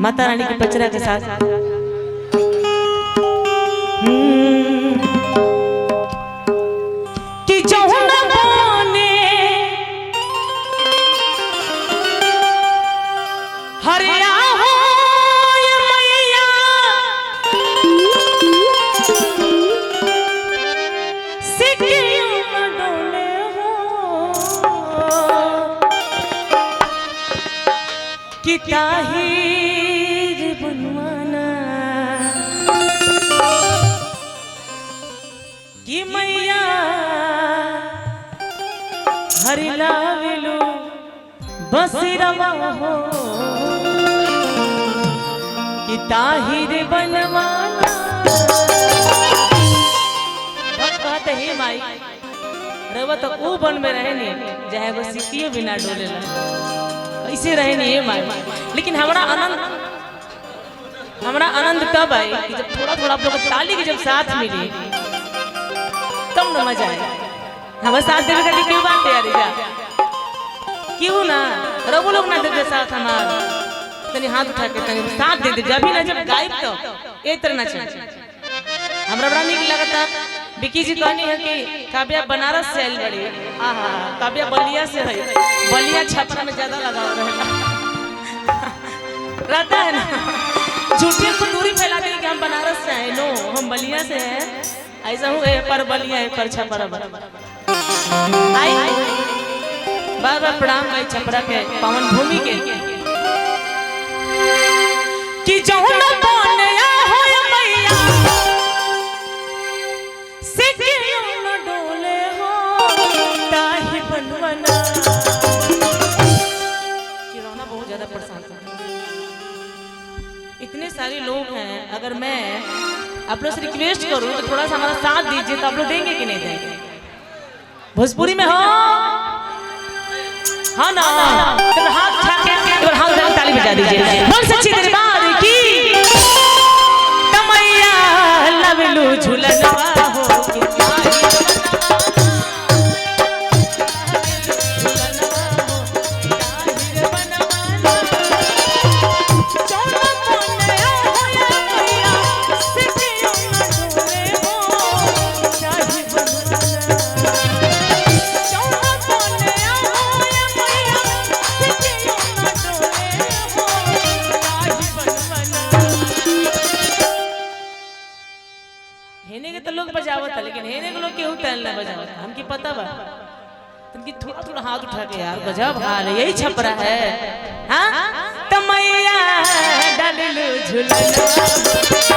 माता रानी की पचरा के साथ कि जौन बने हरिया हो ये मैया सिकियों न डोले हो कि ताहिर बनवाना कि मैया हरि लावेलू बसिरवा हो कि ताहिर बनवाना कहते हे माई रवा तो ऊ बन में रहे नहीं चाहे वो सिकियो बिना डोले कैसे रहे नहीं है माई। लेकिन हमारा आनंद कब आए कि जब थोड़ा थोड़ा आप लोग ताली के जब साथ मिली तब न मजा आए। हमारे साथ देवे का क्यों बात तैयारी जा क्यों ना रवो लोग ना देवे साथ हमारा तनी हाथ उठा के तनी साथ दे दे जब भी ना जब गायब तो एक तरह ना चाहिए। हमरा बड़ा निक लगता विकी जी कहनी है कि काव्या बनारस से आइल बड़ी आहा काव्या बलिया से है बलिया छपरा में ज्यादा लगाव रहता है ना झूठे को दूरी फैलाते हैं कि हम बनारस से आए नो हम बलिया से हैं ऐसा हूँ पर बलिया है पर छपरा आई बार बार प्रणाम भाई छपरा के पावन भूमि के कि जौन बनया हो मैया सिकियों न डोले हो ताहि बनवना किरौना बहुत ज्यादा परेशान है। इतने सारे लोग हैं अगर मैं आप लोग से रिक्वेस्ट करूं तो थोड़ा सा हमारा साथ दीजिए तो आप लोग देंगे कि नहीं देंगे। भोजपुरी में हो हाँ ना तो हाथ उठा के हाथ उठा ताली बजा दीजिए बोल सच्ची दरबार की कमैया लवलू झूलनवा हो के हेने के तो लोग बजावत है लेकिन हेने के लोग केहू टैल ना बजावत हमकी पता बा तुमकी थोड़ा थोड़ा हाथ उठा के यार गजब हाल यही छपरा है हां तमैया डाललू झूलना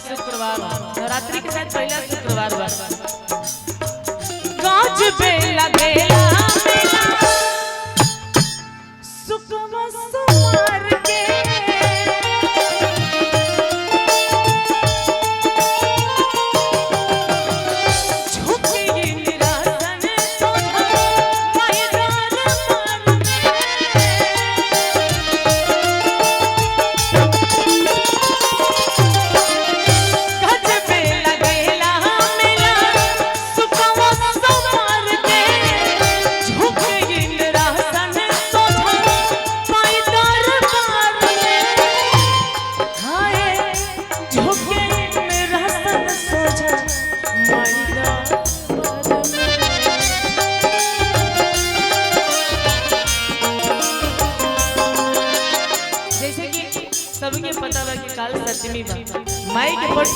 नवरात्रि के साथ पहला शुक्रवार बा गाज बेला बेला बेला सुकमा सुमार के झुकी निरासन सोधा मैदान मार के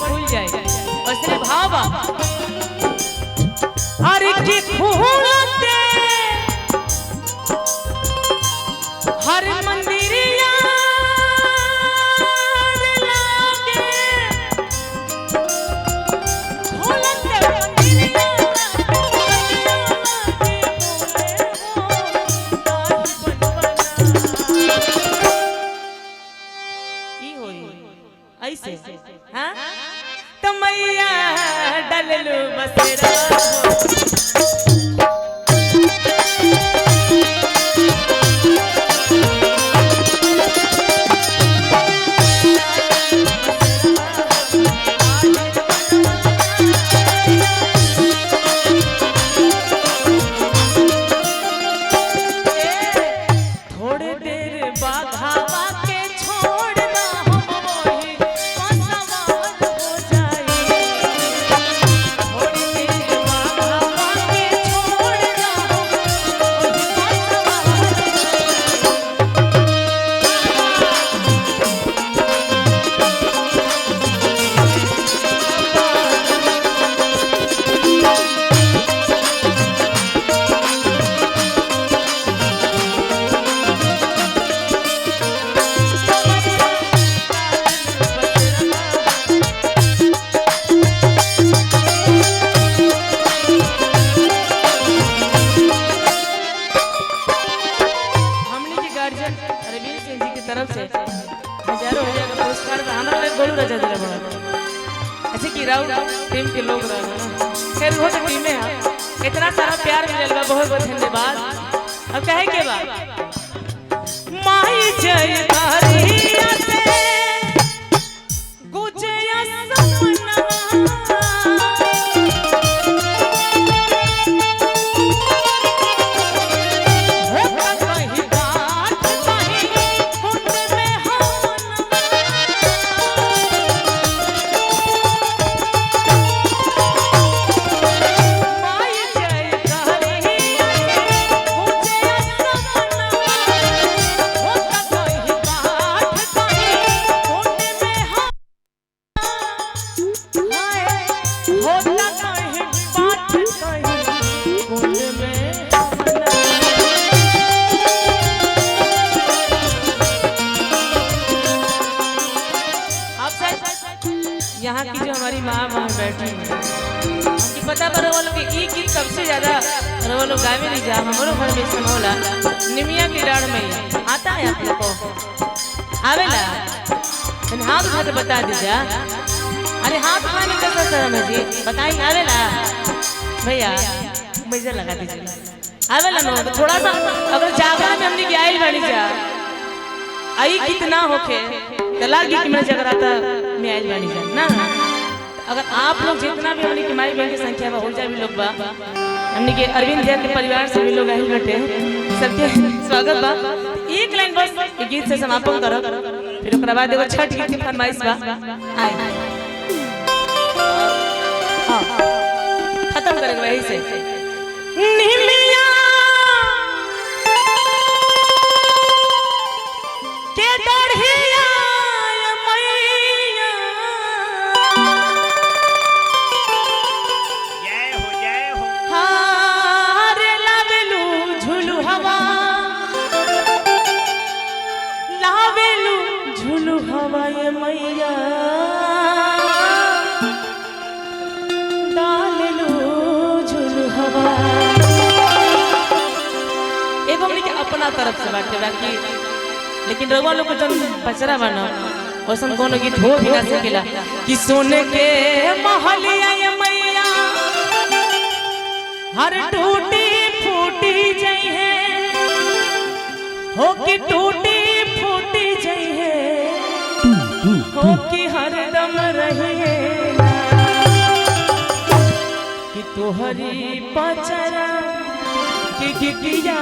पट खुल जाए और सिर्फ भावा अरे की खूलते हर मंदिरिया लागे खूलते मंदिरिया ऐसे हाँ तमैया डललू बसेरा थोड़े देर बाद हवा के छोड़ना हम वही मसवार हो जाए थोड़ी देर बाद हवा के छोड़ना हम वही तरफ से हजारों हजार का पुरस्कार हमारा लोग गोलू राजा दिला बड़ा ऐसे की राव टीम के लोग रहा खैर वो तो टीम है इतना सारा प्यार मिलल बा बहुत बहुत धन्यवाद अब कहे के बा माई जय कारिया से गुजे असमनवा यहाँ की जो हमारी माँ वहाँ बैठी है उनकी पता पर वालों के एक गीत सबसे ज्यादा वो लोग गावे नहीं जा हमारे घर में समोला निमिया की डाढ़ में आता है आप लोग को आवेला हाथ उठा के बता दीजिए अरे हाथ उठाने का शर्म है जी बताइए आवेला भैया मुझे लगा दीजिए आवेला नो तो थोड़ा सा अगर जागरण में हमने आइल बनी जा आई कितना होके तलाक की मैं जगराता में आइल बनी जा ना अगर आप लोग जितना भी हमने की माई बहन की संख्या बा हो जाए भी लोग बा हमने के अरविंद जैन के परिवार से भी लोग आइल बैठे सबके स्वागत बा एक लाइन बस गीत से समापन करो फिर ओकरा बाद एगो छठ गीत की फरमाइश बा आए हां खत्म करेंगे वही से निमिया के डढ़िया मैया जय हो हारे लावेलू झुलू हवा लावेलू झुलू हवा ये मैया एगो हमने के अपना तरफ से बाटे बाकी लेकिन रउआ लोग को जन बचरा बना ओसन कोनो गीत हो भी ना सकेला कि सोने के महलिया ये मैया हर टूटी फूटी जई है हो कि टूटी फूटी जई है हो कि हरदम रही है कि तोहरी पचरा कि किया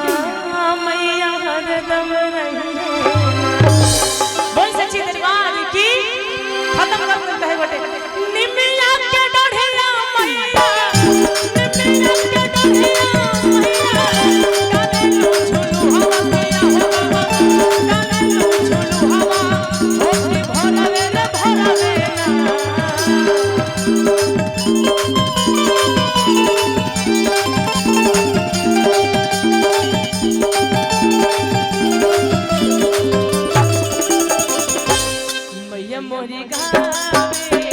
मैया हरदम रही बोल सच्ची दरबार की खत्म कर है बटे निमिया के डढ़िया मैया निमिया के डढ़िया मैया काले लो झुलू हवा मैया हो काले लो झुलू हवा होके भोरवे ना आवे